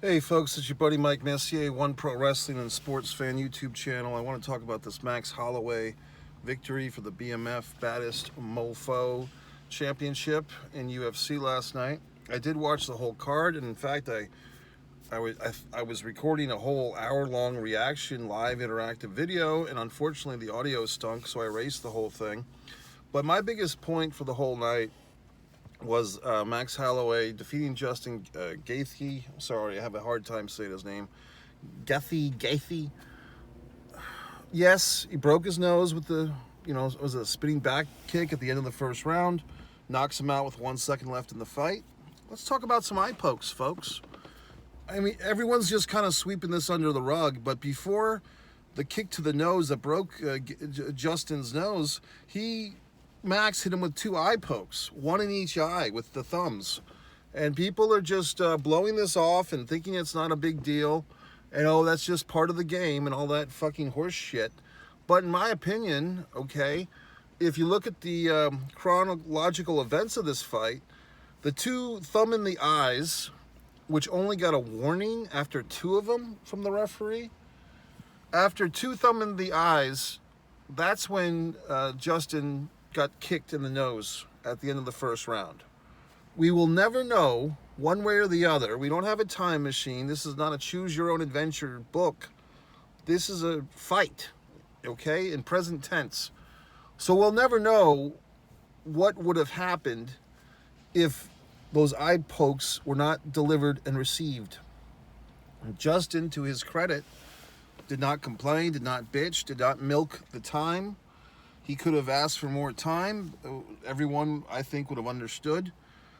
Hey folks, it's your buddy Mike Messier, One Pro Wrestling and Sports Fan YouTube channel. I want to talk about this Max Holloway victory for the BMF Baddest Mofo Championship in UFC last night. I did watch the whole card, and in fact, I was recording a whole hour-long reaction, live interactive video, and unfortunately the audio stunk, so I erased the whole thing. But my biggest point for the whole night was Max Holloway defeating Justin Gaethje. Sorry, I have a hard time saying his name. Gaethje. Yes, he broke his nose with it was a spinning back kick at the end of the first round. Knocks him out with 1 second left in the fight. Let's talk about some eye pokes, folks. I mean, everyone's just kind of sweeping this under the rug, but before the kick to the nose that broke Justin's nose, Max hit him with 2 eye pokes, 1 in each eye with the thumbs. And people are just blowing this off and thinking it's not a big deal. And that's just part of the game and all that fucking horse shit. But in my opinion, okay, if you look at the chronological events of this fight, the 2 thumb in the eyes, which only got a warning after 2 of them from the referee, after 2 thumb in the eyes, that's when Justin got kicked in the nose at the end of the first round. We will never know one way or the other. We don't have a time machine. This is not a choose your own adventure book. This is a fight, okay, in present tense. So we'll never know what would have happened if those eye pokes were not delivered and received. Justin, to his credit, did not complain, did not bitch, did not milk the time. He could have asked for more time. Everyone, I think, would have understood.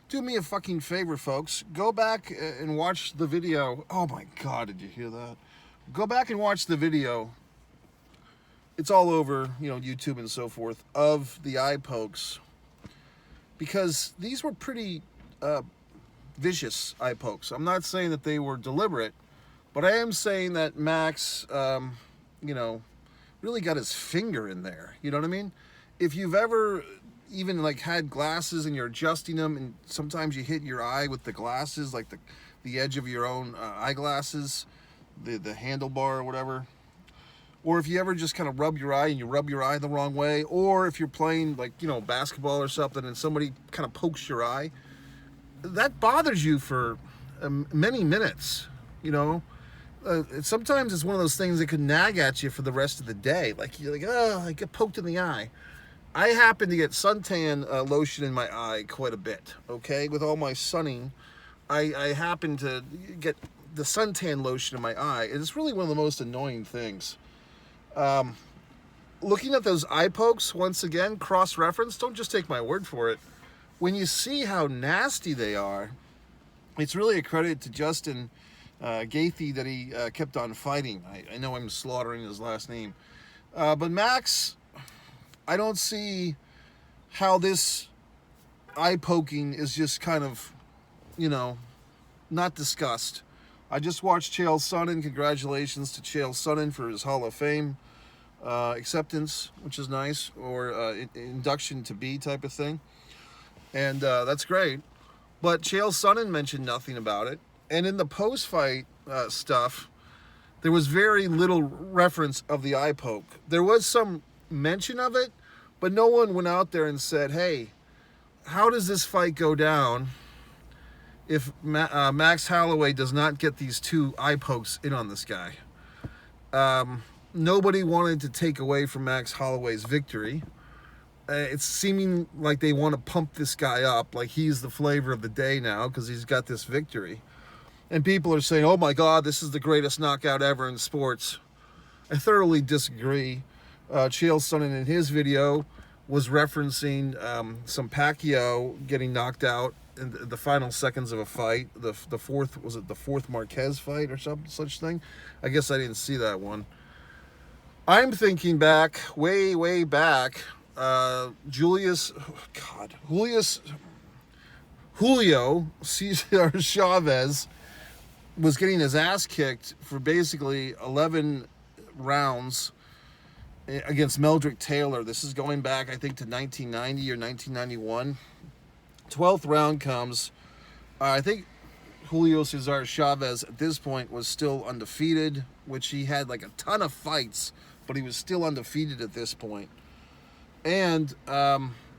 Do me a fucking favor, folks. Go back and watch the video. Oh my God, did you hear that? Go back and watch the video. It's all over, YouTube and so forth, of the eye pokes. Because these were pretty vicious eye pokes. I'm not saying that they were deliberate, but I am saying that Max, really got his finger in there. You know what I mean? If you've ever even had glasses and you're adjusting them and sometimes you hit your eye with the glasses, like the edge of your own eyeglasses, the handlebar or whatever. Or if you ever just kind of rub your eye and you rub your eye the wrong way, or if you're playing basketball or something and somebody kind of pokes your eye, that bothers you for many minutes, sometimes it's one of those things that could nag at you for the rest of the day. You're like, oh, I get poked in the eye. I happen to get suntan lotion in my eye quite a bit, okay? With all my sunning, I happen to get the suntan lotion in my eye. And it's really one of the most annoying things. Looking at those eye pokes, once again, cross-reference, don't just take my word for it. When you see how nasty they are, it's really a credit to Justin Gaethje that he kept on fighting. I know I'm slaughtering his last name. But Max, I don't see how this eye poking is just kind of, not discussed. I just watched Chael Sonnen. Congratulations to Chael Sonnen for his Hall of Fame acceptance, which is nice, or induction to be type of thing. And that's great. But Chael Sonnen mentioned nothing about it. And in the post-fight stuff, there was very little reference of the eye poke. There was some mention of it, but no one went out there and said, hey, how does this fight go down if Max Holloway does not get these 2 eye pokes in on this guy? Nobody wanted to take away from Max Holloway's victory. It's seeming like they want to pump this guy up, like he's the flavor of the day now because he's got this victory. And people are saying, oh my God, this is the greatest knockout ever in sports. I thoroughly disagree. Chael Sonnen in his video was referencing some Pacquiao getting knocked out in the final seconds of a fight. The fourth Marquez fight or some such thing? I guess I didn't see that one. I'm thinking back, way back, Julio Cesar Chavez was getting his ass kicked for basically 11 rounds against Meldrick Taylor. This is going back, I think, to 1990 or 1991. 12th round comes. I think Julio Cesar Chavez at this point was still undefeated, which he had like a ton of fights, but he was still undefeated at this point. And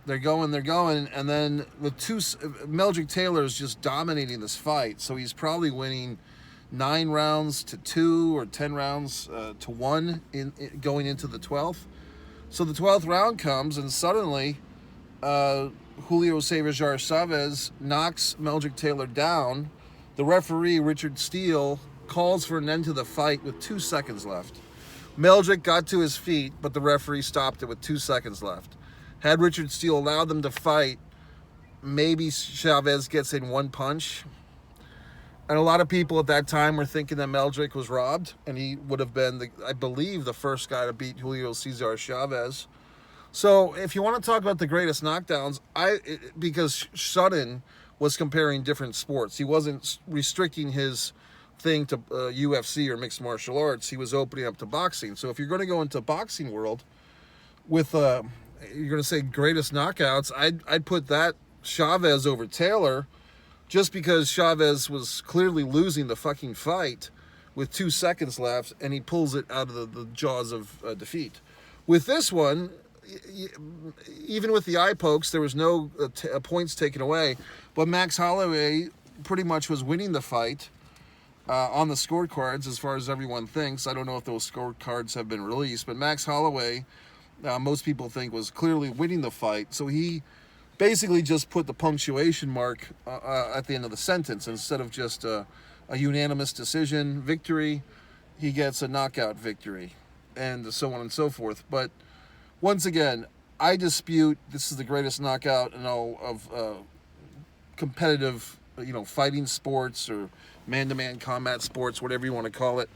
they're going, and then with Meldrick Taylor is just dominating this fight, so he's probably winning 9 rounds to 2 or 10 rounds to 1 in going into the 12th. So the 12th round comes, and suddenly Julio Cesar Chavez knocks Meldrick Taylor down. The referee, Richard Steele, calls for an end to the fight with 2 seconds left. Meldrick got to his feet, but the referee stopped it with 2 seconds left. Had Richard Steele allowed them to fight, maybe Chavez gets in 1 punch. And a lot of people at that time were thinking that Meldrick was robbed, and he would have been, I believe, the first guy to beat Julio Cesar Chavez. So if you want to talk about the greatest knockdowns, because Sutton was comparing different sports. He wasn't restricting his thing to UFC or mixed martial arts. He was opening up to boxing. So if you're going to go into boxing world with, you're going to say greatest knockouts, I'd put that Chavez over Taylor, just because Chavez was clearly losing the fucking fight with 2 seconds left, and he pulls it out of the jaws of defeat. With this one, even with the eye pokes, there was no points taken away, but Max Holloway pretty much was winning the fight on the scorecards as far as everyone thinks. I don't know if those scorecards have been released, but Max Holloway, most people think, was clearly winning the fight, so he basically just put the punctuation mark at the end of the sentence. Instead of just a unanimous decision victory, he gets a knockout victory, and so on and so forth. But once again, I dispute this is the greatest knockout in all of competitive, fighting sports or man-to-man combat sports, whatever you want to call it.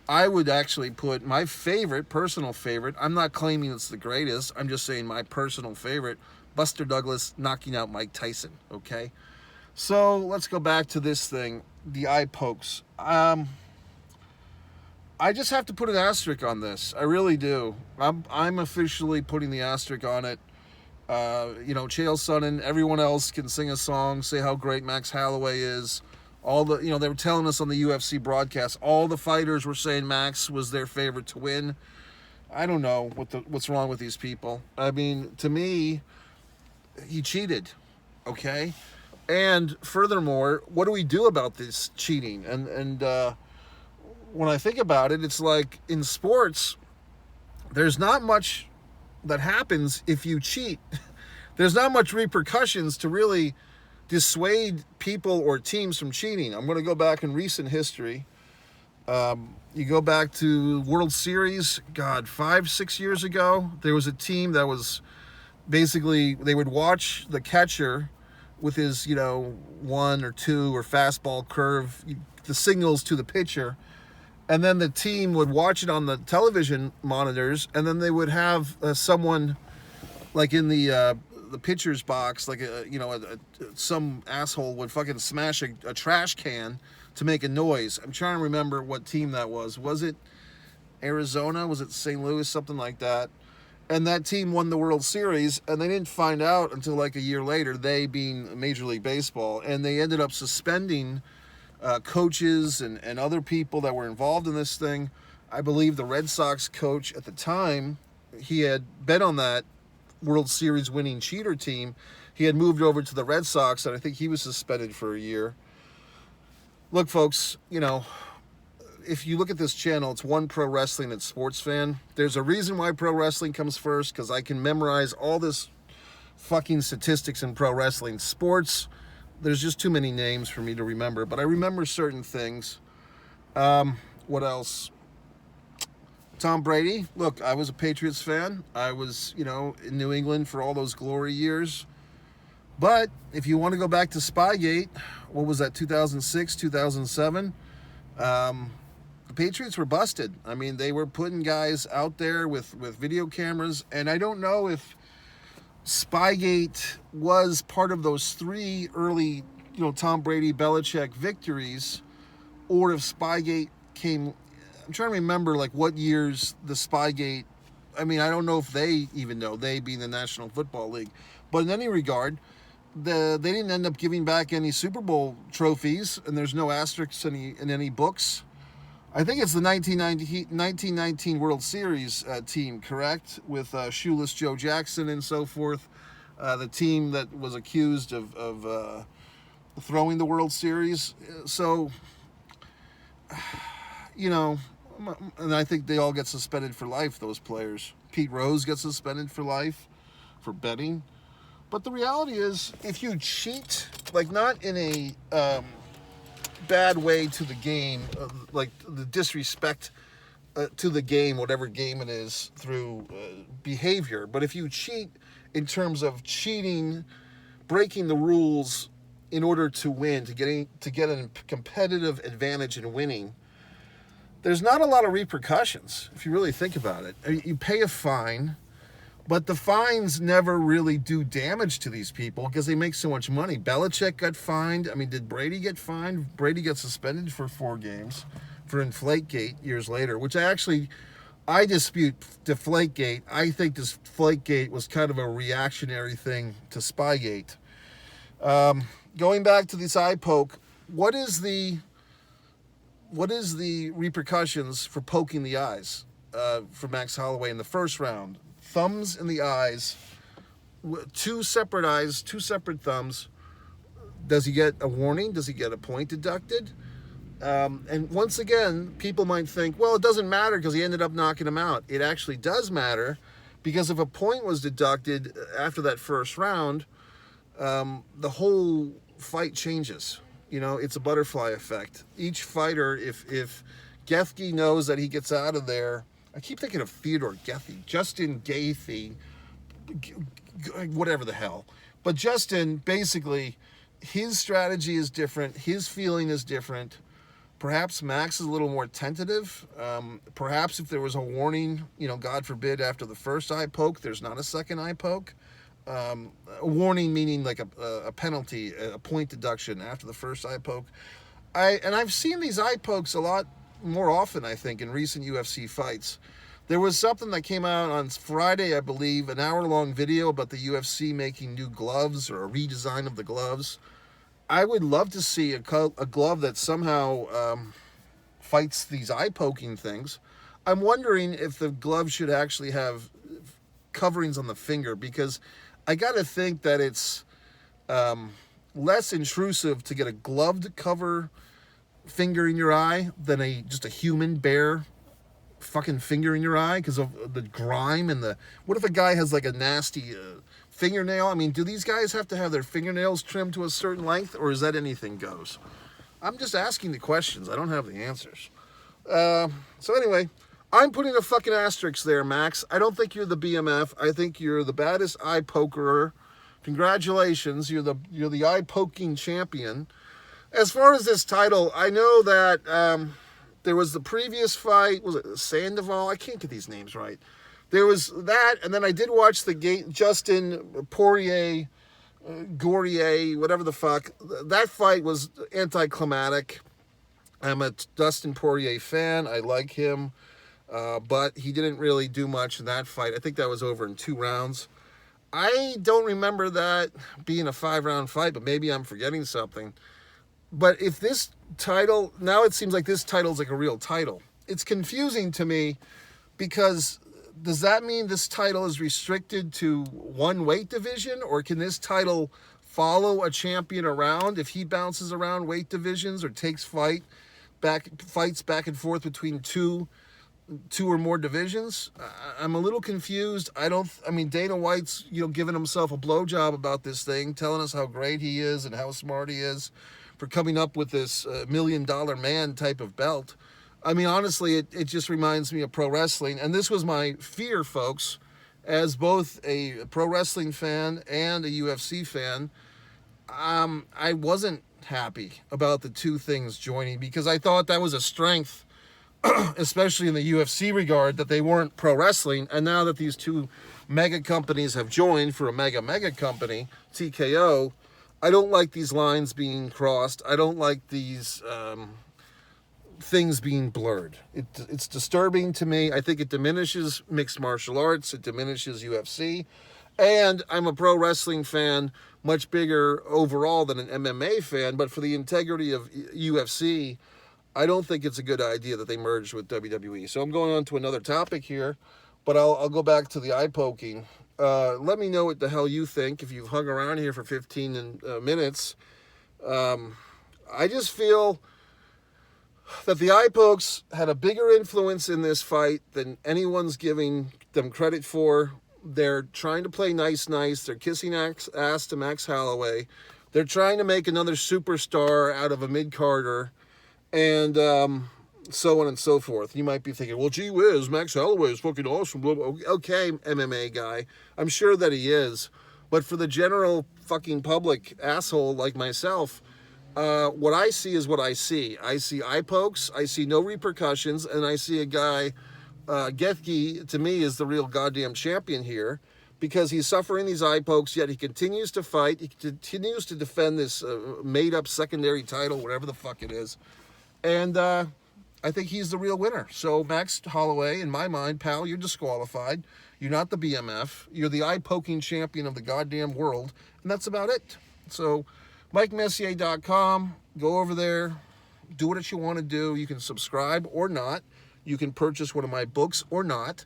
I would actually put my personal favorite, I'm not claiming it's the greatest, I'm just saying my personal favorite, Buster Douglas knocking out Mike Tyson, okay? So let's go back to this thing, the eye pokes. I just have to put an asterisk on this. I really do. I'm officially putting the asterisk on it. Chael Sonnen, everyone else can sing a song, say how great Max Holloway is. They were telling us on the UFC broadcast, all the fighters were saying Max was their favorite to win. I don't know what's wrong with these people. I mean, to me, he cheated, okay? And furthermore, what do we do about this cheating? And when I think about it, it's like in sports, there's not much that happens if you cheat. There's not much repercussions to really dissuade people or teams from cheating. I'm going to go back in recent history. You go back to World Series, 5-6 years ago, there was a team that was basically, they would watch the catcher with his, 1 or 2 or fastball curve, the signals to the pitcher, and then the team would watch it on the television monitors, and then they would have someone like in the pitcher's box, like some asshole would fucking smash a trash can to make a noise. I'm trying to remember what team that was. Was it Arizona? Was it St. Louis? Something like that. And that team won the World Series, and they didn't find out until like a year later, they being Major League Baseball, and they ended up suspending coaches and other people that were involved in this thing. I believe the Red Sox coach at the time, he had bet on that World Series winning cheater team. He had moved over to the Red Sox, and I think he was suspended for a year. Look, folks, if you look at this channel, it's One Pro Wrestling and Sports Fan. There's a reason why pro wrestling comes first, because I can memorize all this fucking statistics in pro wrestling. Sports, there's just too many names for me to remember, but I remember certain things. What else? Tom Brady. Look, I was a Patriots fan. I was, in New England for all those glory years. But if you want to go back to Spygate, what was that, 2006, 2007? The Patriots were busted. I mean, they were putting guys out there with video cameras, and I don't know if Spygate was part of those 3 early, Tom Brady, Belichick victories, or if Spygate came. I'm trying to remember, what years the Spygate. I mean, I don't know if they even know, they being the National Football League. But in any regard, they didn't end up giving back any Super Bowl trophies, and there's no asterisks in any books. I think it's the 1919 World Series team, correct? With shoeless Joe Jackson and so forth. The team that was accused of throwing the World Series. So, you know, and I think they all get suspended for life, those players. Pete Rose gets suspended for life for betting. But the reality is, if you cheat, like not in a bad way to the game, like the disrespect to the game, whatever game it is, through behavior, but if you cheat in terms of cheating, breaking the rules in order to win, to get a competitive advantage in winning, there's not a lot of repercussions if you really think about it. You pay a fine, but the fines never really do damage to these people because they make so much money. Belichick got fined. I mean, did Brady get fined? Brady got suspended for 4 games for Inflategate years later, which I dispute Deflategate. I think this Deflategate was kind of a reactionary thing to Spygate. Going back to this eye poke, what is the repercussions for poking the eyes for Max Holloway in the first round? Thumbs in the eyes, 2 separate eyes, 2 separate thumbs. Does he get a warning? Does he get a point deducted? And once again, people might think, well, it doesn't matter because he ended up knocking him out. It actually does matter, because if a point was deducted after that first round, the whole fight changes. You know, it's a butterfly effect. Each fighter, if Gaethje knows that he gets out of there, I keep thinking of Theodore Gaethje, Justin Gaethje, whatever the hell. But Justin, basically, his strategy is different. His feeling is different. Perhaps Max is a little more tentative. Perhaps if there was a warning, you know, God forbid, after the first eye poke, there's not a second eye poke. A warning meaning like a penalty, a point deduction after the first eye poke. I've seen these eye pokes a lot more often, I think, in recent UFC fights. There was something that came out on Friday, I believe, an hour-long video about the UFC making new gloves or a redesign of the gloves. I would love to see a glove that somehow fights these eye-poking things. I'm wondering if the glove should actually have coverings on the finger, because I got to think that it's less intrusive to get a gloved cover finger in your eye than just a human bare fucking finger in your eye, because of the grime and what if a guy has like a nasty fingernail? I mean, do these guys have to have their fingernails trimmed to a certain length, or is that anything goes? I'm just asking the questions. I don't have the answers. So anyway, I'm putting a fucking asterisk there, Max. I don't think you're the BMF. I think you're the baddest eye pokerer. Congratulations, you're the eye poking champion. As far as this title, I know that there was the previous fight. Was it Sandoval? I can't get these names right. There was that, and then I did watch the Justin Poirier, Gaethje, whatever the fuck. That fight was anticlimactic. I'm a Justin Poirier fan. I like him, but he didn't really do much in that fight. I think that was over in 2 rounds. I don't remember that being a 5-round fight, but maybe I'm forgetting something. But if this title, now it seems like this title's like a real title. It's confusing to me, because does that mean this title is restricted to one weight division, or can this title follow a champion around if he bounces around weight divisions or takes fights back and forth between two or more divisions? I'm a little confused. I mean, Dana White's, giving himself a blowjob about this thing, telling us how great he is and how smart he is for coming up with this $1 million man type of belt. I mean, honestly, it just reminds me of pro wrestling. And this was my fear, folks, as both a pro wrestling fan and a UFC fan. I wasn't happy about the two things joining, because I thought that was a strength, especially in the UFC regard, that they weren't pro wrestling. And now that these two mega companies have joined for a mega company, TKO, I don't like these lines being crossed. I don't like these things being blurred. It's disturbing to me. I think it diminishes mixed martial arts. It diminishes UFC. And I'm a pro wrestling fan, much bigger overall than an MMA fan, but for the integrity of UFC, I don't think it's a good idea that they merged with WWE. So I'm going on to another topic here, but I'll go back to the eye poking. Let me know what the hell you think if you've hung around here for 15 minutes. I just feel that the eye pokes had a bigger influence in this fight than anyone's giving them credit for. They're trying to play nice. They're kissing ass to Max Holloway. They're trying to make another superstar out of a mid-carder, and so on and so forth. You might be thinking, well, gee whiz, Max Holloway is fucking awesome. Okay, MMA guy. I'm sure that he is. But for the general fucking public asshole like myself, what I see is what I see. I see eye pokes, I see no repercussions, and I see a guy, Gaethje, to me, is the real goddamn champion here, because he's suffering these eye pokes, yet he continues to fight, he continues to defend this made-up secondary title, whatever the fuck it is, and I think he's the real winner. So Max Holloway, in my mind, pal, you're disqualified. You're not the BMF. You're the eye-poking champion of the goddamn world, and that's about it. So MikeMessier.com, go over there, do what you want to do. You can subscribe or not. You can purchase one of my books or not,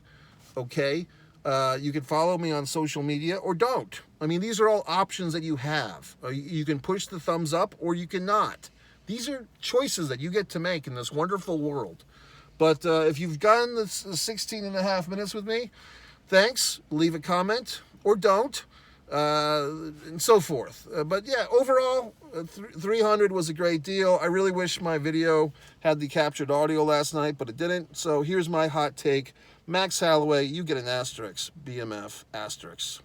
okay? You can follow me on social media or don't. I mean, these are all options that you have. You can push the thumbs up or you cannot. These are choices that you get to make in this wonderful world. But if you've gotten this 16 and a half minutes with me, thanks. Leave a comment or don't. And so forth. But yeah, overall, 300 was a great deal. I really wish my video had the captured audio last night, but it didn't. So here's my hot take. Max Holloway, you get an asterisk. BMF asterisk.